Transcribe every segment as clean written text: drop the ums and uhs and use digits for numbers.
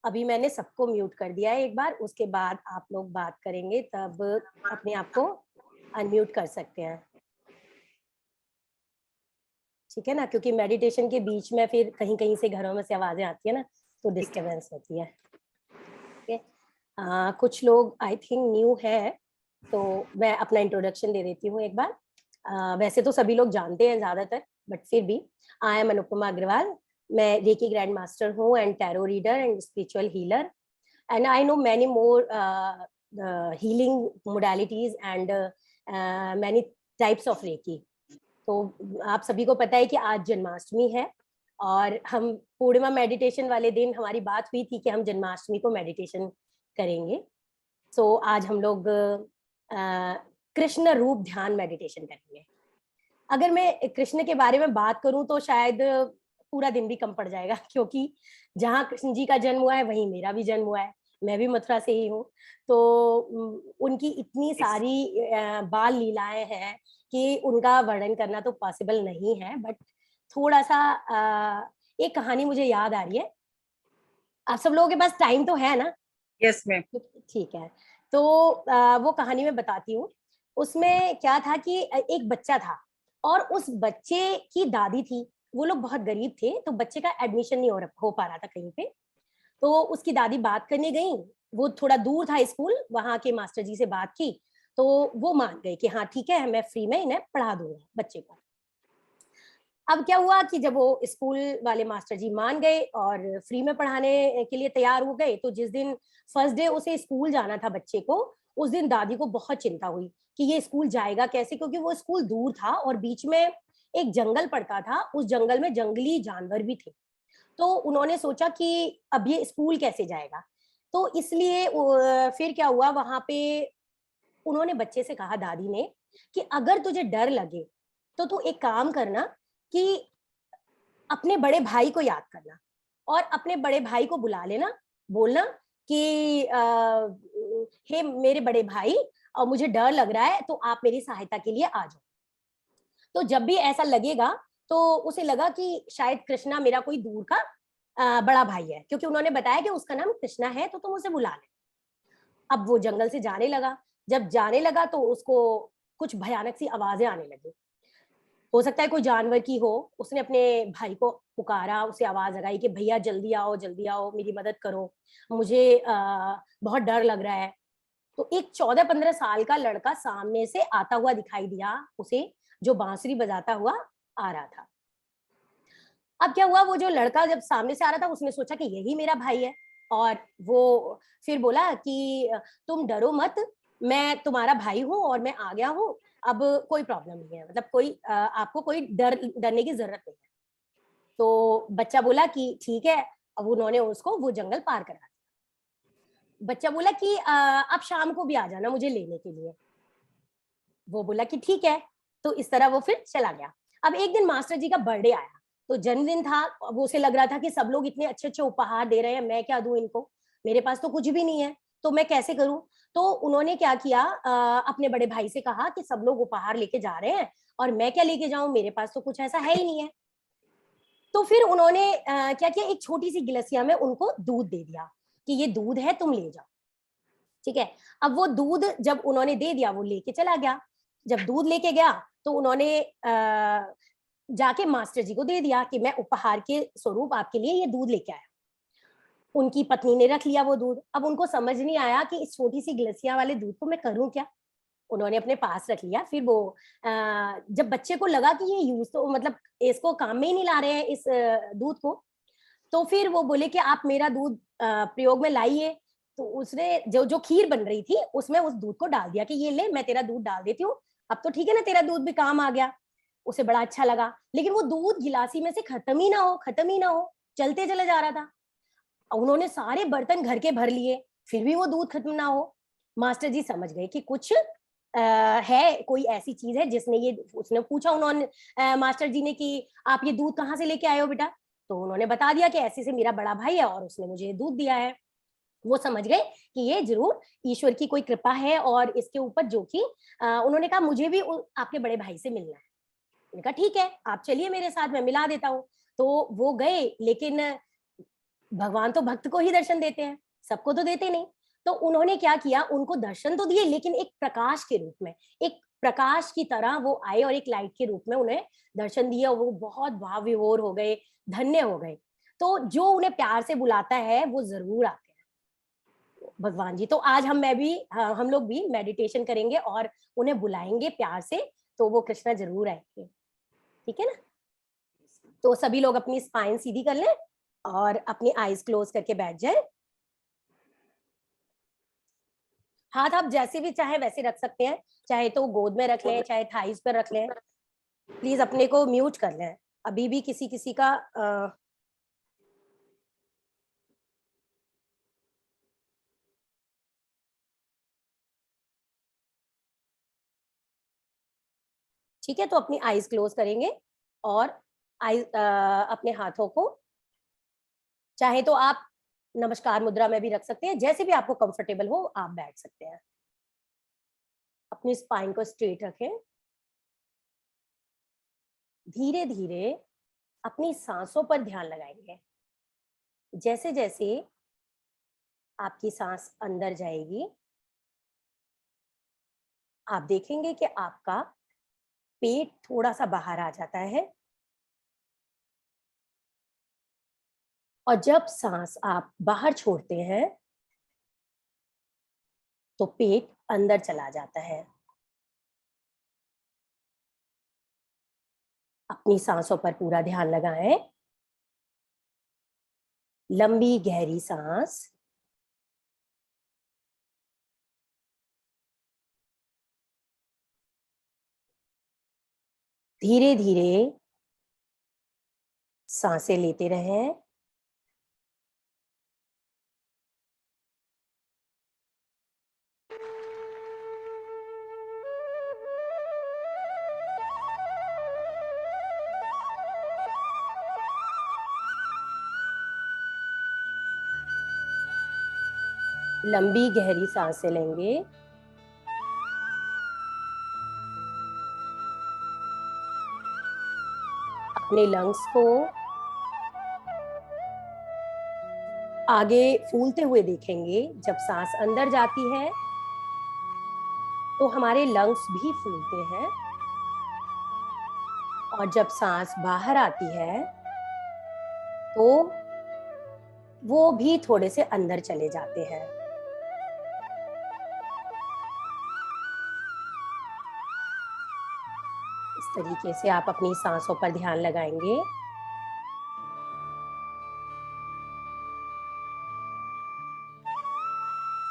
अभी मैंने सबको म्यूट कर दिया है एक बार, उसके बाद आप लोग बात करेंगे तब अपने आप को अनम्यूट कर सकते हैं, ठीक है ना, क्योंकि मेडिटेशन के बीच में फिर कहीं कहीं से घरों में से आवाजें आती है ना, तो डिस्टरबेंस होती है। ठीक है, कुछ लोग आई थिंक न्यू है, तो मैं अपना इंट्रोडक्शन दे देती हूँ एक बार। वैसे तो सभी लोग जानते हैं ज्यादातर, बट फिर भी आई एम अनुपमा अग्रवाल। मैं रेकी ग्रैंड मास्टर हूँ and tarot reader and spiritual healer, and I know many more healing modalities and many types of Reiki. तो आप सभी को पता है कि आज जन्माष्टमी है और हम पूर्णिमा मेडिटेशन वाले दिन हमारी बात हुई थी कि हम जन्माष्टमी को मेडिटेशन करेंगे। सो आज हम लोग कृष्ण रूप ध्यान मेडिटेशन करेंगे। अगर मैं कृष्ण के बारे में बात करूं तो शायद पूरा दिन भी कम पड़ जाएगा, क्योंकि जहाँ कृष्ण जी का जन्म हुआ है वहीं मेरा भी जन्म हुआ है, मैं भी मथुरा से ही हूँ। तो उनकी इतनी सारी बाल लीलाएं हैं कि उनका वर्णन करना तो पॉसिबल नहीं है, बट थोड़ा सा एक कहानी मुझे याद आ रही है। आप सब लोगों के पास टाइम तो है ना? Yes ma'am. ठीक है, तो वो कहानी मैं बताती हूँ। उसमें क्या था कि एक बच्चा था और उस बच्चे की दादी थी, वो लोग बहुत गरीब थे, तो बच्चे का एडमिशन नहीं हो पा रहा था कहीं पे। तो उसकी दादी बात करने गई, वो थोड़ा दूर था स्कूल, वहां के मास्टर जी से बात की तो वो मान गए कि हाँ ठीक है, मैं फ्री में इन्हें पढ़ा दूंगा बच्चे को। अब क्या हुआ कि जब वो स्कूल वाले मास्टर जी मान गए और फ्री में पढ़ाने के लिए तैयार हो गए, तो जिस दिन फर्स्ट डे उसे स्कूल जाना था बच्चे को, उस दिन दादी को बहुत चिंता हुई कि ये स्कूल जाएगा कैसे, क्योंकि वो स्कूल दूर था और बीच में एक जंगल पड़ता था, उस जंगल में जंगली जानवर भी थे। तो उन्होंने सोचा कि अब ये स्कूल कैसे जाएगा, तो इसलिए फिर क्या हुआ, वहां पे उन्होंने बच्चे से कहा, दादी ने, कि अगर तुझे डर लगे तो तू एक काम करना कि अपने बड़े भाई को याद करना और अपने बड़े भाई को बुला लेना, बोलना कि हे मेरे बड़े भाई, मुझे डर लग रहा है तो आप मेरी सहायता के लिए आ जाओ। तो जब भी ऐसा लगेगा तो उसे लगा कि शायद कृष्णा मेरा कोई दूर का बड़ा भाई है, क्योंकि उन्होंने बताया कि उसका नाम कृष्णा है, तो तुम उसे बुला ले। अब वो जंगल से जाने लगा, जब जाने लगा तो उसको कुछ भयानक सी आवाजें आने लगी, हो सकता है कोई जानवर की हो। उसने अपने भाई को पुकारा, उसे आवाज लगाई कि भैया जल्दी आओ, मेरी मदद करो, मुझे बहुत डर लग रहा है। तो एक 14-15 साल का लड़का सामने से आता हुआ दिखाई दिया उसे, जो बांसुरी बजाता हुआ आ रहा था। अब क्या हुआ, वो जो लड़का जब सामने से आ रहा था, उसने सोचा कि यही मेरा भाई है, और वो फिर बोला कि तुम डरो मत, मैं तुम्हारा भाई हूँ और मैं आ गया हूँ, अब कोई प्रॉब्लम नहीं है, मतलब कोई आपको कोई डरने की जरूरत नहीं है। तो बच्चा बोला कि ठीक है। अब उन्होंने उसको वो जंगल पार करा दिया। बच्चा बोला कि आप शाम को भी आ जाना मुझे लेने के लिए। वो बोला कि ठीक है। तो इस तरह वो फिर चला गया। अब एक दिन मास्टर जी का बर्थडे आया, तो जन्मदिन था, वो उसे लग रहा था कि सब लोग इतने अच्छे अच्छे उपहार दे रहे हैं, मैं क्या दूं इनको, मेरे पास तो कुछ भी नहीं है, तो मैं कैसे करूं। तो उन्होंने क्या किया, अपने बड़े भाई से कहा कि सब लोग उपहार लेके जा रहे हैं और मैं क्या लेके जाऊं, मेरे पास तो कुछ ऐसा है ही नहीं है। तो फिर उन्होंने क्या किया, एक छोटी सी गिलसिया में उनको दूध दे दिया कि ये दूध है, तुम ले जाओ। ठीक है, अब वो दूध जब उन्होंने दे दिया, वो लेके चला गया। जब दूध लेके गया तो उन्होंने जाके मास्टर जी को दे दिया कि मैं उपहार के स्वरूप आपके लिए ये दूध लेके आया। उनकी पत्नी ने रख लिया वो दूध। अब उनको समझ नहीं आया कि इस छोटी सी गिलसिया वाले दूध को मैं करूं क्या। उन्होंने अपने पास रख लिया। फिर वो जब बच्चे को लगा कि ये यूज तो मतलब इसको काम में ही नहीं ला रहे हैं इस दूध को, तो फिर वो बोले कि आप मेरा दूध प्रयोग में लाइए। तो उसने जो जो खीर बन रही थी उसमें उस दूध को डाल दिया कि ये ले, मैं तेरा दूध डाल देती हूँ, अब तो ठीक है ना, तेरा दूध भी काम आ गया। उसे बड़ा अच्छा लगा, लेकिन वो दूध गिलासी में से खत्म ही ना हो, खत्म ही ना हो, चलते चले जा रहा था। उन्होंने सारे बर्तन घर के भर लिए, फिर भी वो दूध खत्म ना हो। मास्टर जी समझ गए कि कुछ है, कोई ऐसी चीज है जिसने ये, उसने पूछा उन्होंने मास्टर जी ने कि आप ये दूध कहाँ से लेके आए हो बेटा। तो उन्होंने बता दिया कि ऐसे से मेरा बड़ा भाई है और उसने मुझे दूध दिया है। वो समझ गए कि ये जरूर ईश्वर की कोई कृपा है और इसके ऊपर जो कि उन्होंने कहा मुझे भी आपके बड़े भाई से मिलना है। मैंने कहा ठीक है, आप चलिए मेरे साथ, मैं मिला देता हूँ। तो वो गए, लेकिन भगवान तो भक्त को ही दर्शन देते हैं, सबको तो देते नहीं। तो उन्होंने क्या किया, उनको दर्शन तो दिए लेकिन एक प्रकाश के रूप में, एक प्रकाश की तरह वो आए और एक लाइट के रूप में उन्हें दर्शन दिया। वो बहुत भाव विभोर हो गए, धन्य हो गए। तो जो उन्हें प्यार से बुलाता है वो जरूर आते हैं भगवान जी। तो आज मैं भी, हम लोग भी मेडिटेशन करेंगे और उन्हें बुलाएंगे प्यार से, तो वो कृष्णा जरूर आएंगे। ठीक है ना? तो सभी लोग अपनी स्पाइन सीधी कर लें और अपनी आईज क्लोज करके बैठ जाए। हाथ आप जैसे भी चाहे वैसे रख सकते हैं, चाहे तो गोद में रख लें, चाहे थाइज पर रख लें। प्लीज अपने को म्यूट कर लें, अभी भी किसी किसी का ठीक है। तो अपनी आईज क्लोज करेंगे और अपने हाथों को, चाहे तो आप नमस्कार मुद्रा में भी रख सकते हैं, जैसे भी आपको कंफर्टेबल हो आप बैठ सकते हैं। अपनी स्पाइन को स्ट्रेट रखें। धीरे धीरे अपनी सांसों पर ध्यान लगाएंगे। जैसे जैसे आपकी सांस अंदर जाएगी, आप देखेंगे कि आपका पेट थोड़ा सा बाहर आ जाता है, और जब सांस आप बाहर छोड़ते हैं तो पेट अंदर चला जाता है। अपनी सांसों पर पूरा ध्यान लगाएं। लंबी गहरी सांस, धीरे धीरे सांसें लेते रहें। लंबी गहरी सांसें लेंगे। अपने लंग्स को आगे फूलते हुए देखेंगे। जब सांस अंदर जाती है तो हमारे लंग्स भी फूलते हैं, और जब सांस बाहर आती है तो वो भी थोड़े से अंदर चले जाते हैं। इस तरीके से आप अपनी सांसों पर ध्यान लगाएंगे।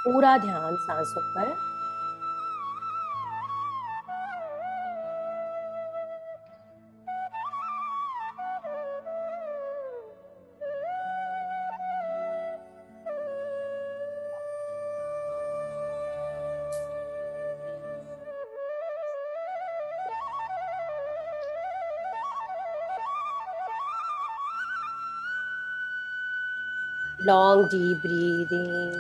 पूरा ध्यान सांसों पर। Long deep breathing.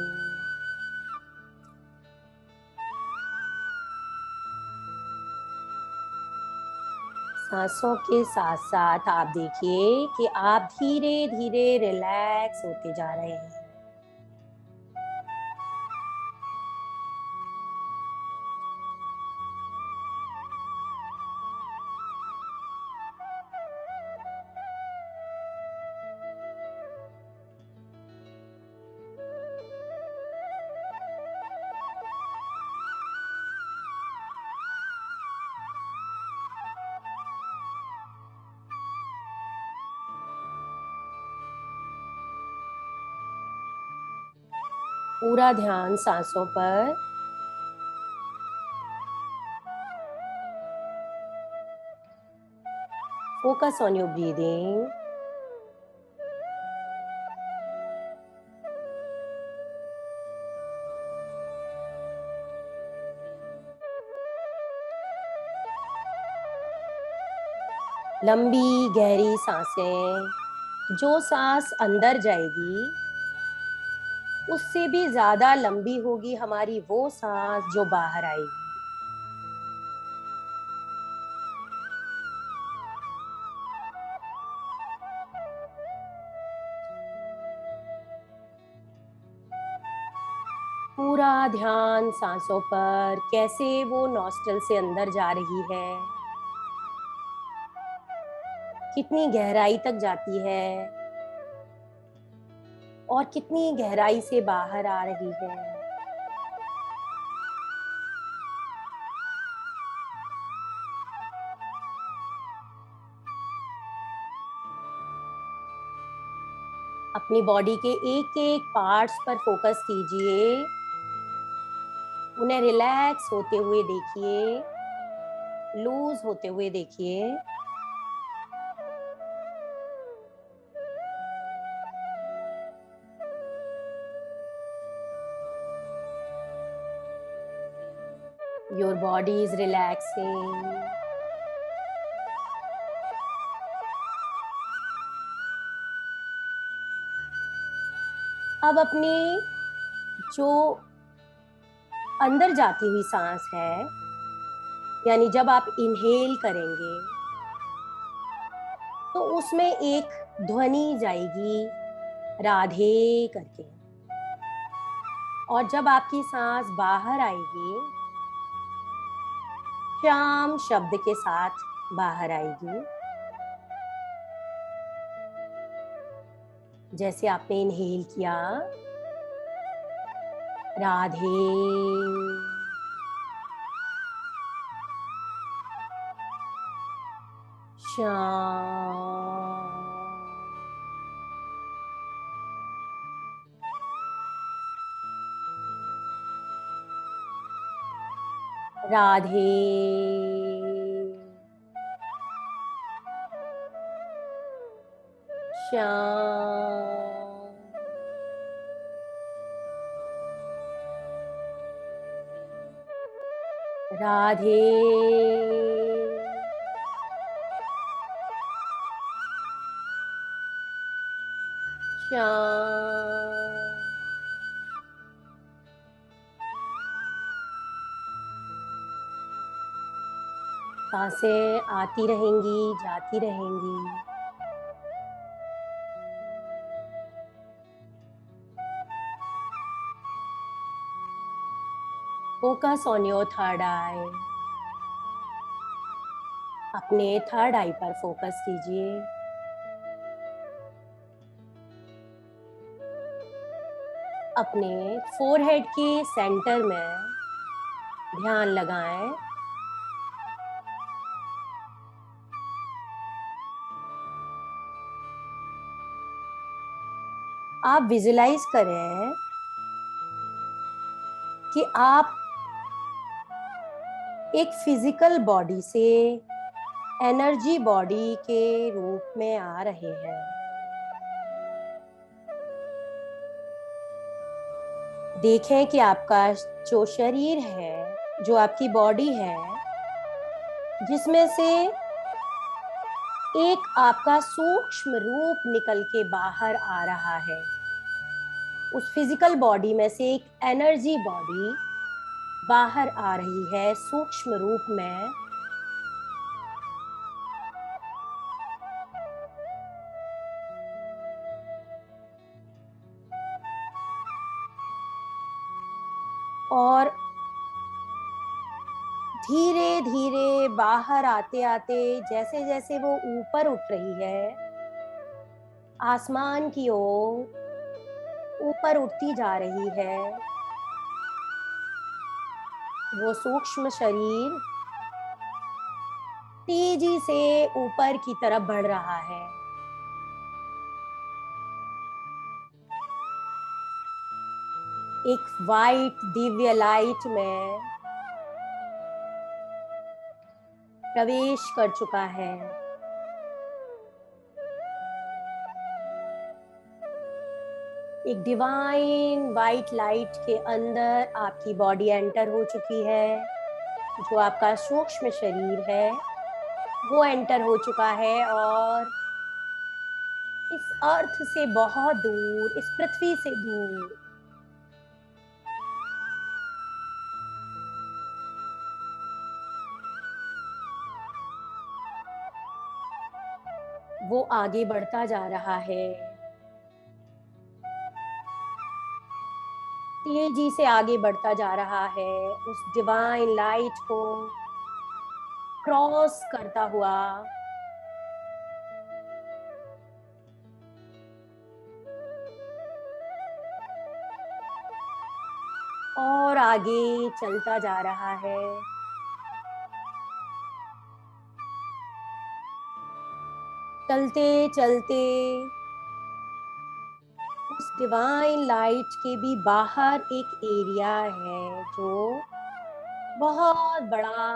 सांसों के साथ साथ आप देखिए कि आप धीरे धीरे रिलैक्स होते जा रहे हैं। पूरा ध्यान सांसों पर। Focus on your breathing. लंबी गहरी सांसें, जो सांस अंदर जाएगी उससे भी ज्यादा लंबी होगी हमारी वो सांस जो बाहर आएगी। पूरा ध्यान सांसों पर, कैसे वो नॉस्ट्रल से अंदर जा रही है, कितनी गहराई तक जाती है और कितनी गहराई से बाहर आ रही है। अपनी बॉडी के एक एक पार्ट्स पर फोकस कीजिए, उन्हें रिलैक्स होते हुए देखिए, लूज होते हुए देखिए। Your body is relaxing. अब अपनी जो अंदर जाती हुई सांस है, यानी जब आप इनहेल करेंगे तो उसमें एक ध्वनि जाएगी राधे करके, और जब आपकी सांस बाहर आएगी श्याम शब्द के साथ बाहर आएगी। जैसे आपने इनहेल किया राधे, श्याम, राधे, श्याम, राधे, श्याम। सांसें आती रहेंगी, जाती रहेंगी। फोकस ऑन योर थर्ड आई। अपने थर्ड आई पर फोकस कीजिए। अपने फोरहेड के सेंटर में ध्यान लगाएं। आप विजुलाइज करें कि आप एक फिजिकल बॉडी से एनर्जी बॉडी के रूप में आ रहे हैं। देखें कि आपका जो शरीर है, जो आपकी बॉडी है, जिसमें से एक आपका सूक्ष्म रूप निकल के बाहर आ रहा है, उस फिजिकल बॉडी में से एक एनर्जी बॉडी बाहर आ रही है सूक्ष्म रूप में। और धीरे धीरे बाहर आते आते जैसे जैसे वो ऊपर उठ रही है, आसमान की ओर ऊपर उठती जा रही है, वो सूक्ष्म शरीर तेजी से ऊपर की तरफ बढ़ रहा है। एक वाइट दिव्य लाइट में प्रवेश कर चुका है। एक डिवाइन वाइट लाइट के अंदर आपकी बॉडी एंटर हो चुकी है। जो आपका सूक्ष्म शरीर है वो एंटर हो चुका है और इस अर्थ से बहुत दूर, इस पृथ्वी से दूर वो आगे बढ़ता जा रहा है, तेजी से आगे बढ़ता जा रहा है, उस डिवाइन लाइट को क्रॉस करता हुआ और आगे चलता जा रहा है। चलते चलते उस डिवाइन लाइट के भी बाहर एक एरिया है जो बहुत बड़ा,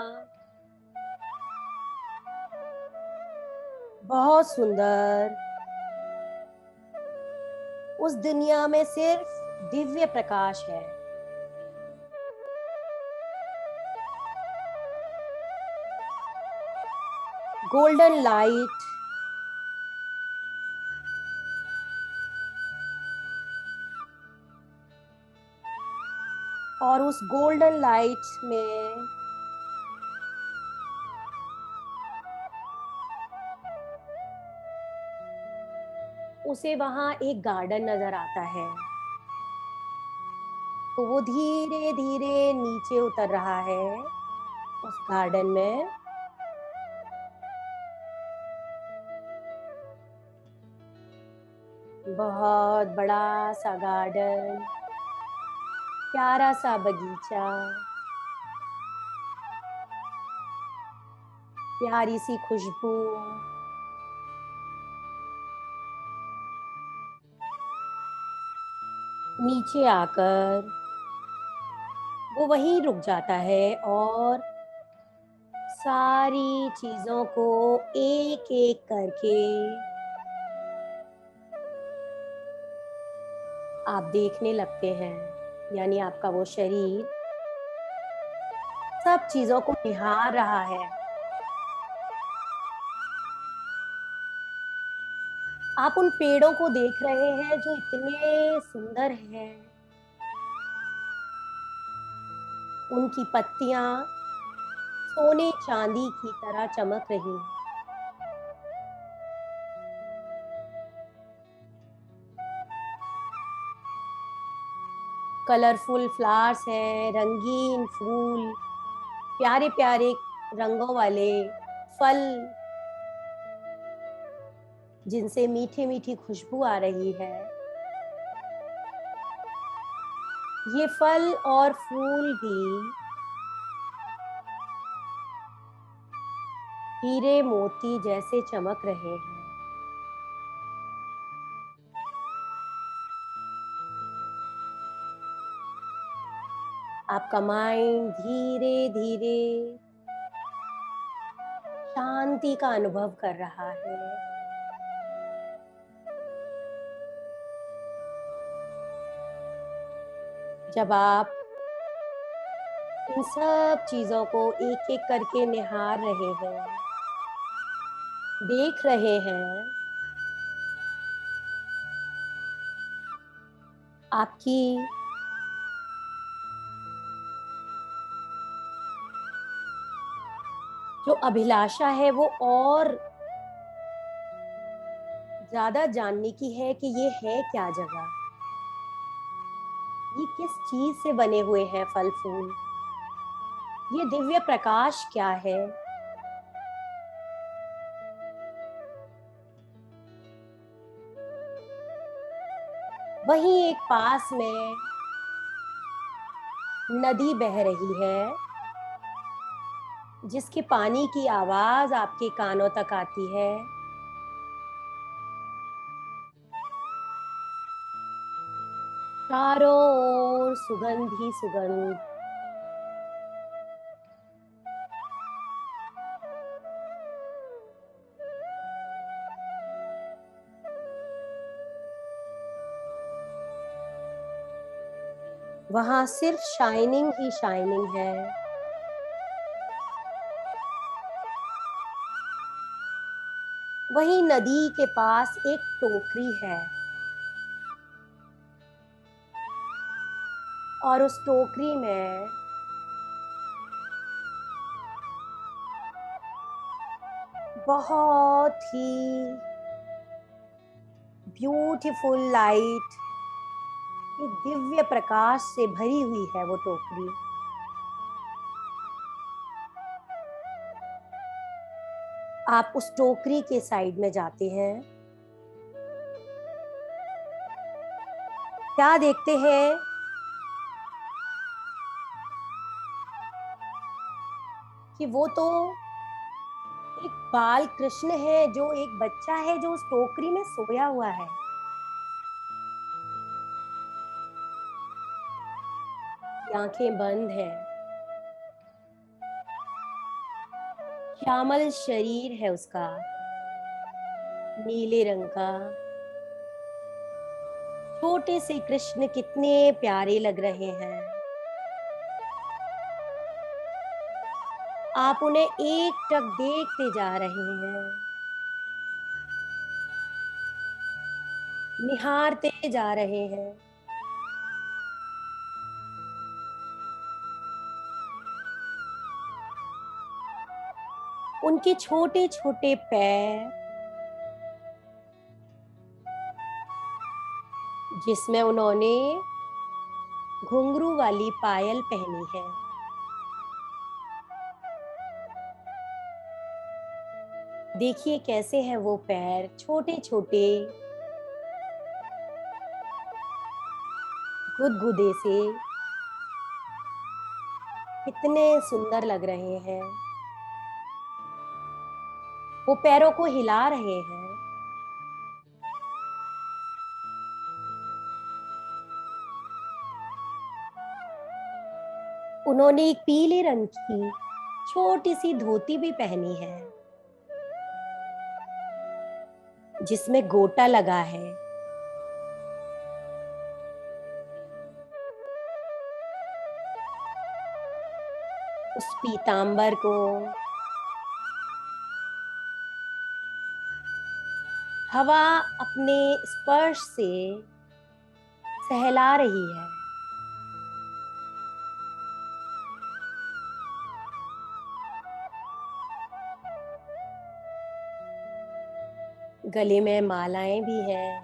बहुत सुंदर। उस दुनिया में सिर्फ दिव्य प्रकाश है। गोल्डन लाइट और उस गोल्डन लाइट में उसे वहां एक गार्डन नजर आता है। तो वो धीरे धीरे नीचे उतर रहा है उस गार्डन में। बहुत बड़ा सा गार्डन, प्यारा सा बगीचा, प्यारी सी खुशबू। नीचे आकर वो वहीं रुक जाता है और सारी चीजों को एक एक करके आप देखने लगते हैं। यानी आपका वो शरीर सब चीजों को निहार रहा है। आप उन पेड़ों को देख रहे हैं जो इतने सुंदर हैं। उनकी पत्तियां सोने चांदी की तरह चमक रही हैं। कलरफुल फ्लावर्स हैं, रंगीन फूल, प्यारे प्यारे रंगों वाले फल जिनसे मीठी मीठी खुशबू आ रही है। ये फल और फूल भी हीरे मोती जैसे चमक रहे हैं। आपका माइंड धीरे धीरे शांति का अनुभव कर रहा है। जब आप इन सब चीजों को एक एक करके निहार रहे हैं, देख रहे हैं, आपकी जो अभिलाषा है वो और ज्यादा जानने की है कि ये है क्या जगह, ये किस चीज से बने हुए हैं फल फूल, ये दिव्य प्रकाश क्या है। वहीं एक पास में नदी बह रही है जिसके पानी की आवाज आपके कानों तक आती है। चारों ओर सुगंध ही सुगंध। वहां सिर्फ शाइनिंग ही शाइनिंग है। वहीं नदी के पास एक टोकरी है और उस टोकरी में बहुत ही ब्यूटीफुल लाइट, एक दिव्य प्रकाश से भरी हुई है वो टोकरी। आप उस टोकरी के साइड में जाते हैं, क्या देखते हैं कि वो तो एक बाल कृष्ण है, जो एक बच्चा है जो उस टोकरी में सोया हुआ है। आंखें बंद है, श्यामल शरीर है उसका, नीले रंग का। छोटे से कृष्ण कितने प्यारे लग रहे हैं। आप उन्हें एक टक देखते जा रहे हैं, निहारते जा रहे हैं। उनके छोटे छोटे पैर, जिसमें उन्होंने घुंघरू वाली पायल पहनी है। देखिए कैसे हैं वो पैर, छोटे छोटे, गुदगुदे से, कितने सुंदर लग रहे हैं। वो पैरों को हिला रहे हैं। उन्होंने एक पीले रंग की छोटी सी धोती भी पहनी है, जिसमें गोटा लगा है। उस पीतांबर को हवा अपने स्पर्श से सहला रही है। गले में मालाएं भी हैं।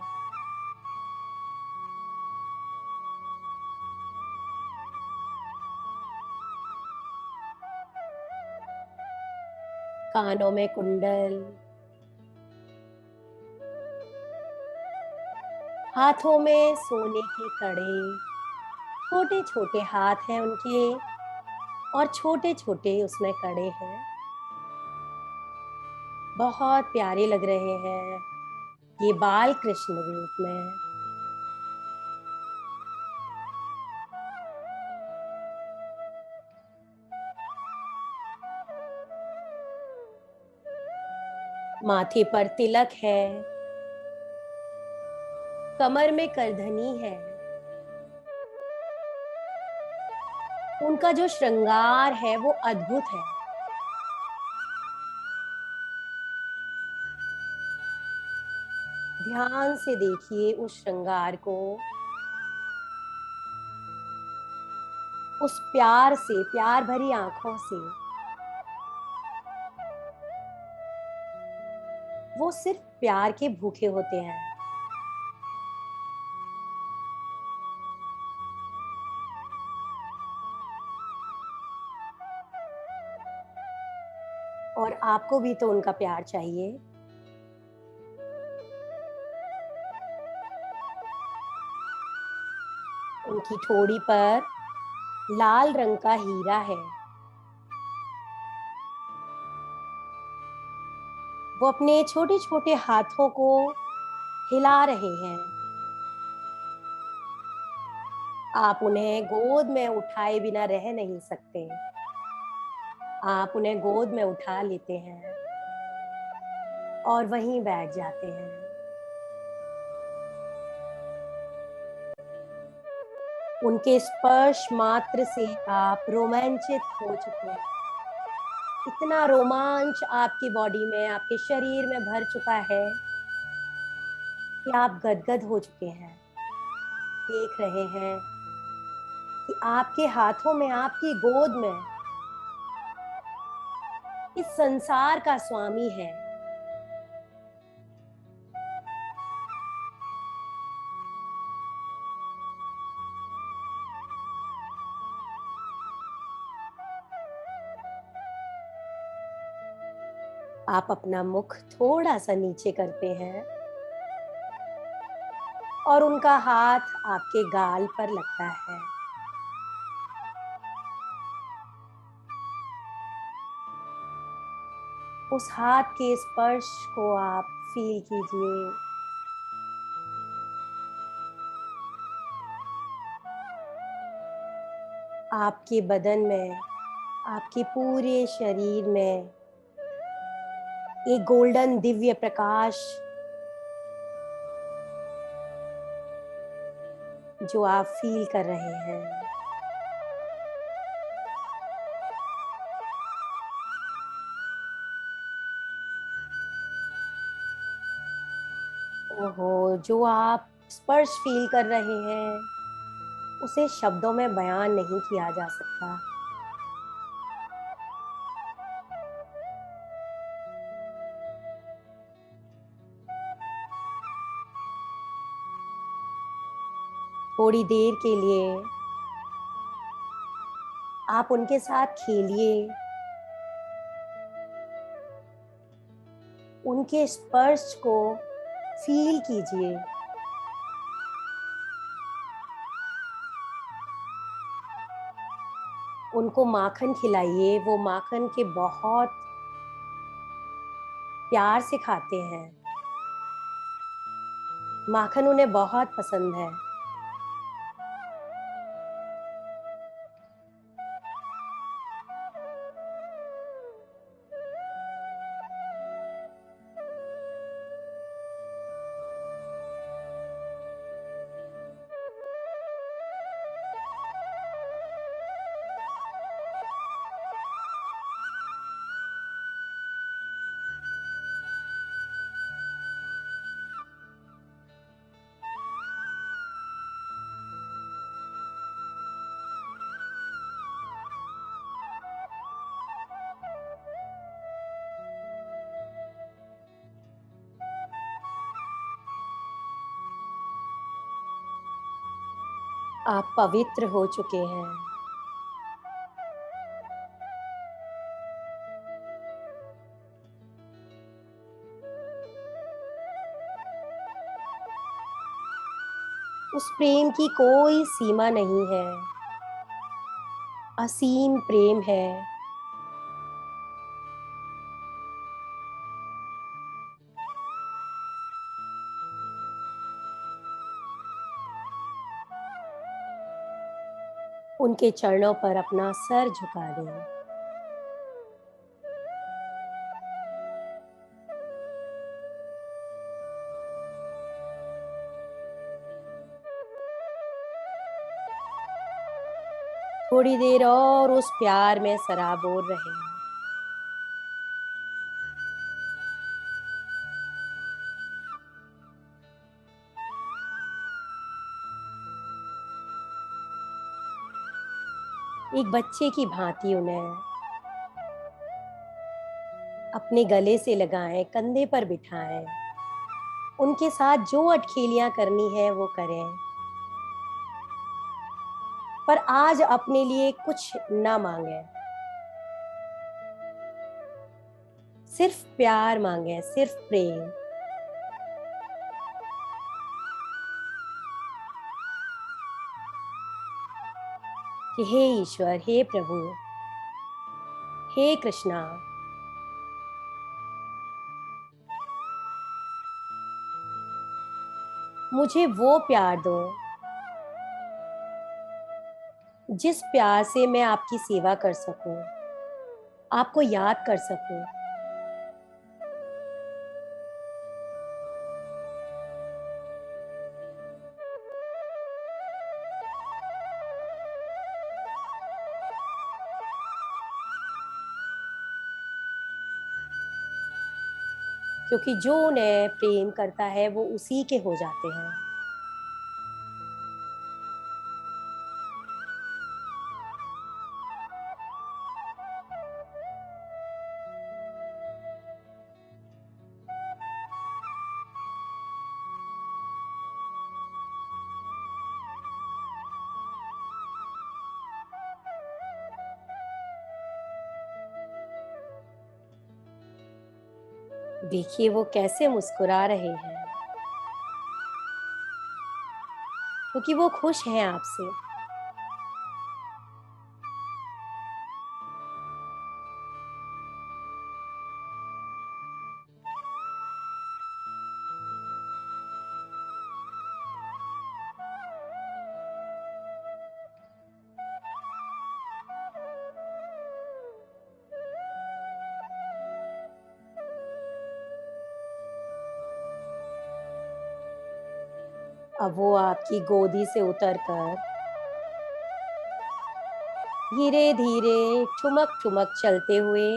कानों में कुंडल, हाथों में सोने के कड़े, छोटे छोटे हाथ हैं उनके और छोटे छोटे उसमें कड़े हैं। बहुत प्यारे लग रहे हैं ये बाल कृष्ण रूप में। माथे पर तिलक है, कमर में करधनी है। उनका जो श्रृंगार है वो अद्भुत है। ध्यान से देखिए उस श्रृंगार को, उस प्यार से, प्यार भरी आंखों से। वो सिर्फ प्यार के भूखे होते हैं। और आपको भी तो उनका प्यार चाहिए। उनकी ठोड़ी पर लाल रंग का हीरा है। वो अपने छोटे छोटे हाथों को हिला रहे हैं। आप उन्हें गोद में उठाए बिना रह नहीं सकते। आप उन्हें गोद में उठा लेते हैं और वहीं बैठ जाते हैं। उनके स्पर्श मात्र से आप रोमांचित हो चुके हैं। इतना रोमांच आपकी बॉडी में, आपके शरीर में भर चुका है कि आप गदगद हो चुके हैं। देख रहे हैं कि आपके हाथों में, आपकी गोद में इस संसार का स्वामी है। आप अपना मुख थोड़ा सा नीचे करते हैं और उनका हाथ आपके गाल पर लगता है। उस हाथ के स्पर्श को आप फील कीजिए। आपके बदन में, आपके पूरे शरीर में एक गोल्डन दिव्य प्रकाश जो आप फील कर रहे हैं। ओहो, जो आप स्पर्श फील कर रहे हैं उसे शब्दों में बयान नहीं किया जा सकता। थोड़ी देर के लिए आप उनके साथ खेलिए, उनके स्पर्श को फील कीजिए। उनको माखन खिलाइए, वो माखन के बहुत प्यार से खाते हैं। माखन उन्हें बहुत पसंद है। आप पवित्र हो चुके हैं। उस प्रेम की कोई सीमा नहीं है, असीम प्रेम है। उनके चरणों पर अपना सर झुका दें। थोड़ी देर और उस प्यार में सराबोर रहें। एक बच्चे की भांति उन्हें अपने गले से लगाएं, कंधे पर बिठाएं। उनके साथ जो अटखेलियां करनी है वो करें, पर आज अपने लिए कुछ ना मांगे। सिर्फ प्यार मांगे, सिर्फ प्रेम। कि हे ईश्वर, हे प्रभु, हे कृष्णा, मुझे वो प्यार दो जिस प्यार से मैं आपकी सेवा कर सकूं, आपको याद कर सकूं। क्योंकि जो उन्हें प्रेम करता है वो उसी के हो जाते हैं। देखिए वो कैसे मुस्कुरा रहे हैं, क्योंकि वो खुश हैं आपसे। अब वो आपकी गोदी से उतरकर धीरे धीरे ठुमक ठुमक चलते हुए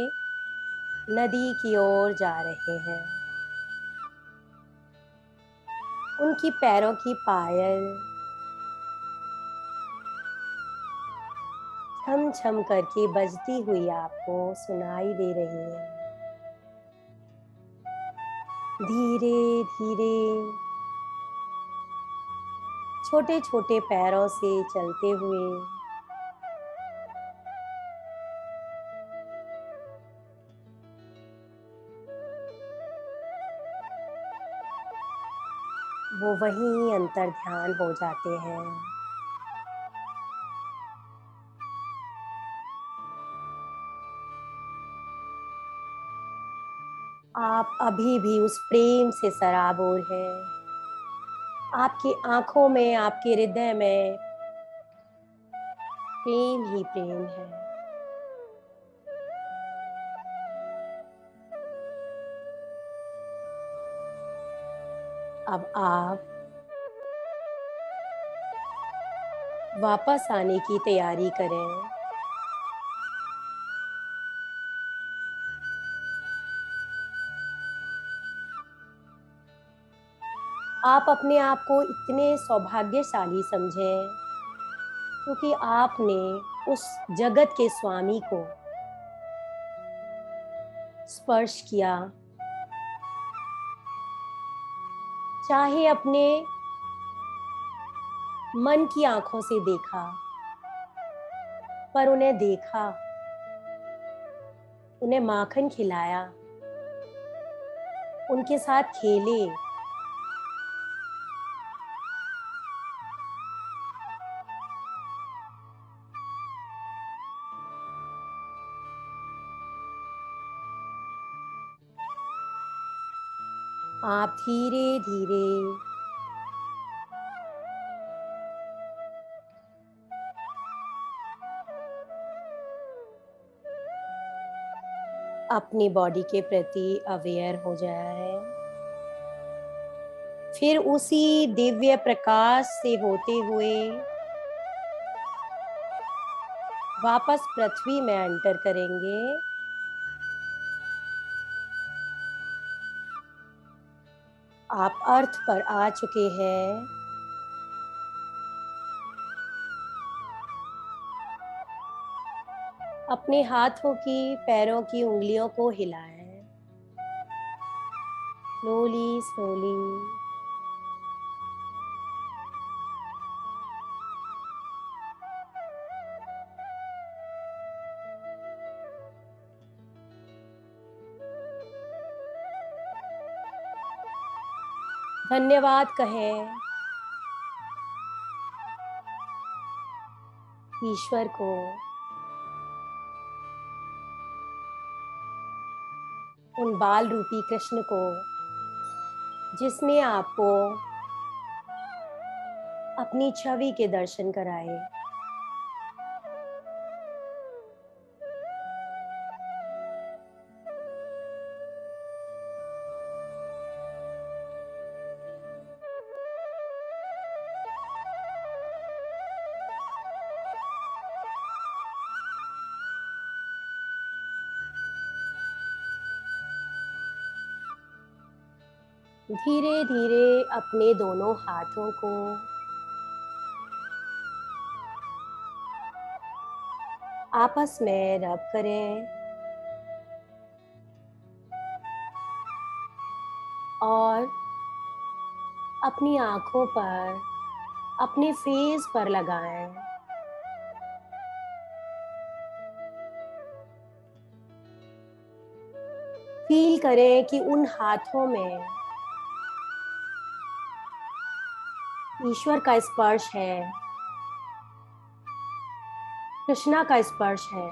नदी की ओर जा रहे हैं। उनकी पैरों की पायल छम छम करके बजती हुई आपको सुनाई दे रही है। धीरे धीरे छोटे छोटे पैरों से चलते हुए वो वहीं अंतर ध्यान हो जाते हैं। आप अभी भी उस प्रेम से सराबोर हैं। आपकी आंखों में, आपके हृदय में प्रेम ही प्रेम है। अब आप वापस आने की तैयारी करें। आप अपने आप को इतने सौभाग्यशाली समझें, क्योंकि आपने उस जगत के स्वामी को स्पर्श किया, चाहे अपने मन की आंखों से देखा, पर उन्हें देखा, उन्हें माखन खिलाया, उनके साथ खेले। आप धीरे धीरे अपनी बॉडी के प्रति अवेयर हो जाए। फिर उसी दिव्य प्रकाश से होते हुए वापस पृथ्वी में एंटर करेंगे। आप अर्थ पर आ चुके हैं। अपने हाथों की, पैरों की उंगलियों को हिलाएं, स्लोली स्लोली। धन्यवाद कहें ईश्वर को, उन बाल रूपी कृष्ण को, जिसने आपको अपनी छवि के दर्शन कराए। धीरे धीरे अपने दोनों हाथों को आपस में रब करें और अपनी आंखों पर, अपने फेस पर लगाएं। फील करें कि उन हाथों में ईश्वर का स्पर्श है, कृष्णा का स्पर्श है।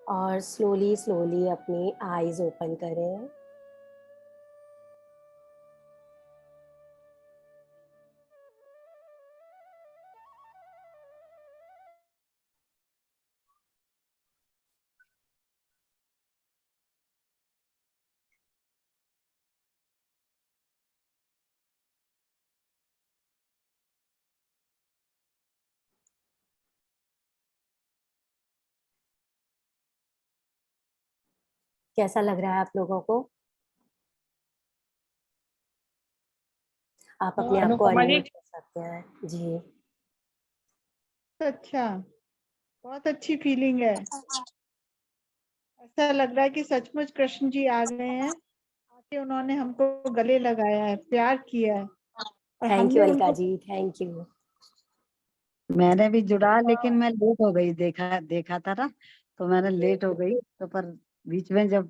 और स्लोली स्लोली अपनी आईज ओपन करें। कैसा लग रहा है आप लोगों को? आप अपने आप को अनुपमा जी, अनम्यूट कर सकते हैं जी। अच्छा, बहुत अच्छी फीलिंग है। ऐसा लग रहा है कि सचमुच कृष्ण जी आ गए हैं, आके उन्होंने हमको गले लगाया है, प्यार किया है और थैंक यू हमने अलका उनको। जी, थैंक यू। मैंने भी जुड़ा, लेकिन मैं लेट हो गई, देखा देखा था ना, तो मैंने लेट हो गई, तो पर बीच में जब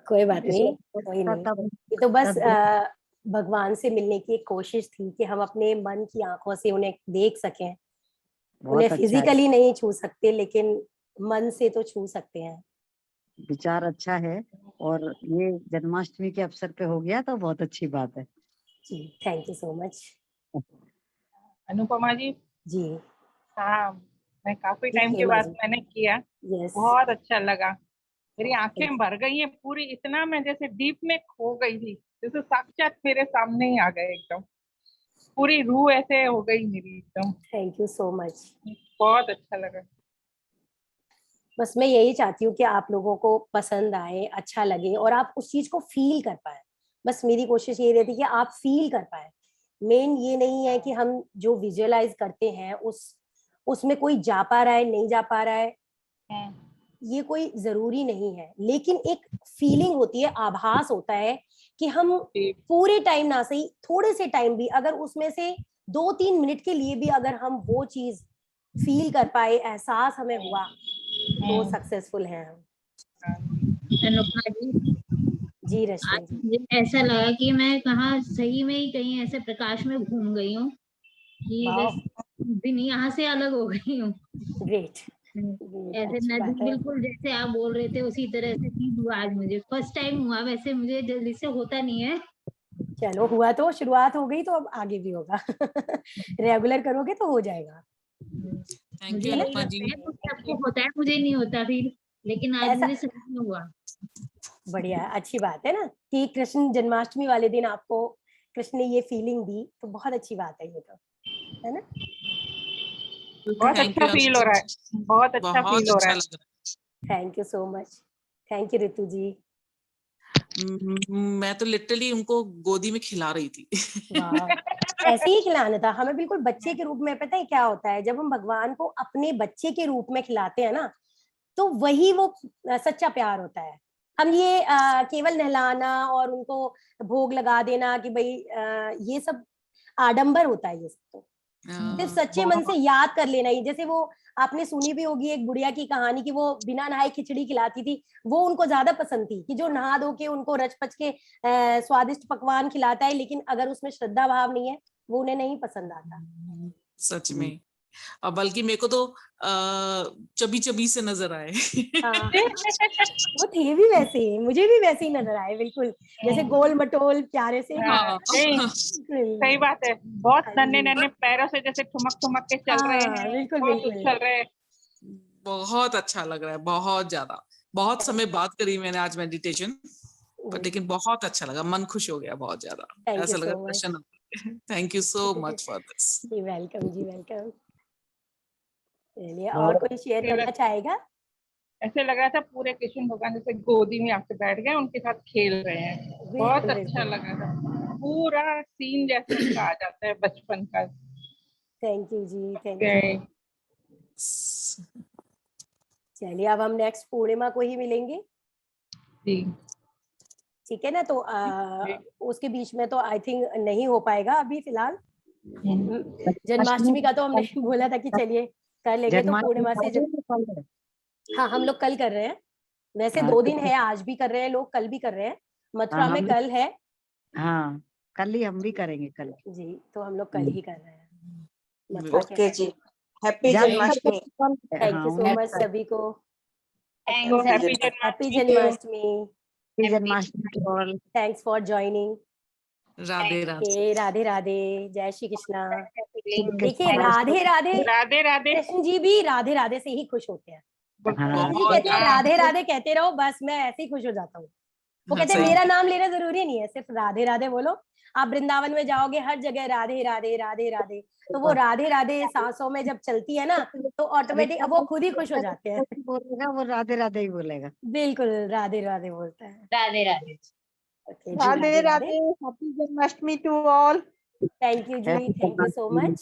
कोई बात इस नहीं, कोई नहीं। तब ये तो बस तब भगवान से मिलने की एक कोशिश थी कि हम अपने मन की आंखों से उन्हें देख सकें। उन्हें बहुत अच्छा है, फिजिकली नहीं छू सकते, लेकिन मन से तो छू सकते हैं। विचार अच्छा है। और ये जन्माष्टमी के अवसर पे हो गया तो बहुत अच्छी बात है जी, thank you so much. Anupama ji, जी हाँ, मैं काफी जी, टाइम के हेमा बाद जी। मैंने किया, यस। बहुत अच्छा लगा। मेरी आंखें भर गई हैं पूरी, इतना मैं जैसे डीप में खो गई थी, जैसे साक्षात मेरे सामने ही आ गए एकदम। पूरी रूह ऐसे हो गई मेरी एकदम। Thank you so much. बहुत अच्छा लगा। बस मैं यही चाहती हूँ कि आप लोगों को पसंद आए, अच्छा लगे और आप उस चीज को फील कर पाए। बस मेरी कोशिश ये रहती है कि आप फील कर पाए। मेन ये नहीं है कि हम जो विजुअलाइज करते हैं उसमें कोई जा पा रहा है, नहीं जा पा रहा है, ये कोई जरूरी नहीं है। लेकिन एक फीलिंग होती है, आभास होता है कि हम पूरे टाइम ना सही, थोड़े से टाइम भी, अगर उसमें से 2-3 मिनट के लिए भी अगर हम वो चीज फील कर पाए, एहसास हमें हुआ, तो सक्सेसफुल हैं हम। अनुपमा जी, जी आज रश्मि जी। मुझे ऐसा लगा कि मैं कहाँ सही में ही कहीं ऐसे प्रकाश में घूम गई हूँ कि वाह, बस दुनिया से अलग हो गई हूँ। ग्रेट। ऐसे अच्छी बात नजदीक, है। बिल्कुल जैसे आप बोल रहे थे उसी तरह से फील हुआ आज मुझे। फर्स्ट टाइम हुआ, वैसे मुझे जल्दी से होता नहीं है। चलो, हुआ तो शुरुआत हो गई, तो अब आगे भी होगा। रेगुलर करोगे तो हो जाएगा। थैंक मुझे यू है ना? यही अनुपमा जी। लगता है कुछ सबको होता है, मुझे नहीं होता फिर, लेकिन आज ऐसा मुझे सच में हुआ। बढ़िया है, अच्छी बात है ना कि कृष्ण जन्माष्टमी वाले दिन आपको कृष्ण ने ये फीलिंग दी, तो बहुत अच्छी बात है ये तो, है ना? बहुत थैंक अच्छा यू फील अनुपमा हो रहा जी, है, बहुत अच्छा बहुत फील हो रहा अच्छा है। लग रहा thank you so much. Thank you Ritu ji. मैं तो लिटरली उनको गोदी में खिला रही थी। वाह, ऐसे ही खिलाना था हमें, बिल्कुल बच्चे के रूप में। पता है क्या होता है, जब हम भगवान को अपने बच्चे के रूप में खिलाते हैं ना, तो वही वो सच्चा प्यार होता है। हम ये केवल नहलाना और उनको भोग लगा देना कि भाई ये सब आडंबर होता है, ये सब तो सिर्फ सच्चे मन से बहुत याद कर लेना ही। जैसे वो आपने सुनी भी होगी एक बुढ़िया की कहानी कि वो बिना नहाए खिचड़ी खिलाती थी। वो उनको ज्यादा पसंद थी कि जो नहा धो के उनको रच पच के स्वादिष्ट पकवान खिलाता है, लेकिन अगर उसमें श्रद्धा भाव नहीं है, वो उन्हें नहीं पसंद आता। सच में। और बल्कि मेरे को तो चबी चबी से नजर आए। हाँ, वो थे भी वैसे ही, मुझे भी वैसे ही नजर आए, बिल्कुल जैसे गोल मटोल प्यारे से। हाँ, नहीं, बिल्कुल। सही बात है। बहुत हाँ नन्हे जी, नन्हे पैरों से जैसे ठुमक ठुमक के चल रहे हाँ हैं, बिल्कुल बहुत बिल्कुल। उछल रहे हैं। बहुत अच्छा लग रहा है, बहुत ज्यादा। बहुत समय बाद करी मैंने आज मेडिटेशन, पर लेकिन बहुत अच्छा लगा, मन खुश हो गया बहुत ज्यादा। थैंक यू ऐसा लगा सो मच। प्रसन्न। Thank you so much for this. जी वेलकम, जी वेलकम। चलिए, और बहुत कोई शेयर करना चाहेगा? ऐसे लग रहा था पूरे कृष्ण भगवान जैसे गोदी में आके बैठ गए, उनके साथ खेल रहे हैं। बहुत बिल्कुल अच्छा बिल्कुल। लगा था, पूरा सीन जैसे उनका आ जाता है बचपन का। थैंक यू जी, थैंक यू। चलिए, अब हम नेक्स्ट पूर्णिमा को ही मिलेंगे। जी, ठीक है ना, तो उसके बीच में तो आई थिंक नहीं हो पाएगा अभी फिलहाल। जन्माष्टमी का तो हमने बोला था कि चलिए कर लेंगे, तो पूर्णिमा से हाँ हम लोग कल कर रहे हैं। वैसे 2 दिन है, आज भी कर रहे हैं लोग, कल भी कर रहे हैं। मथुरा में कल है। हाँ कल ही हम भी करेंगे कल जी, तो हम लोग कल ही कर रहे हैं। ओके जी, happy Janmashtami. Thank you so much सभी को। Happy Janmashtami. Janmashtami. Thanks for joining. Radhe Radhe. Radhe Radhe, जय श्री कृष्णा। देखिए राधे राधे, राधे राधे। कृष्ण जी भी राधे राधे से ही खुश होते हैं। कृष्ण जी बहुत कहते हैं हाँ। राधे राधे कहते रहो, बस मैं ऐसे ही खुश हो जाता हूँ। वो कहते हैं सही। मेरा नाम लेना जरूरी नहीं है, सिर्फ राधे राधे बोलो। आप वृंदावन में जाओगे, हर जगह राधे राधे राधे राधे, तो वो राधे राधे सांसों में जब चलती है ना, तो ऑटोमेटिक वो खुद ही खुश हो जाते हैं। बोलेगा वो राधे राधे ही बोलेगा। बिल्कुल राधे राधे बोलता है। राधे राधे। Okay, जी, Radhe Radhe, happy Janmashtami to all. Thank you जी, थैंक यू सो मच।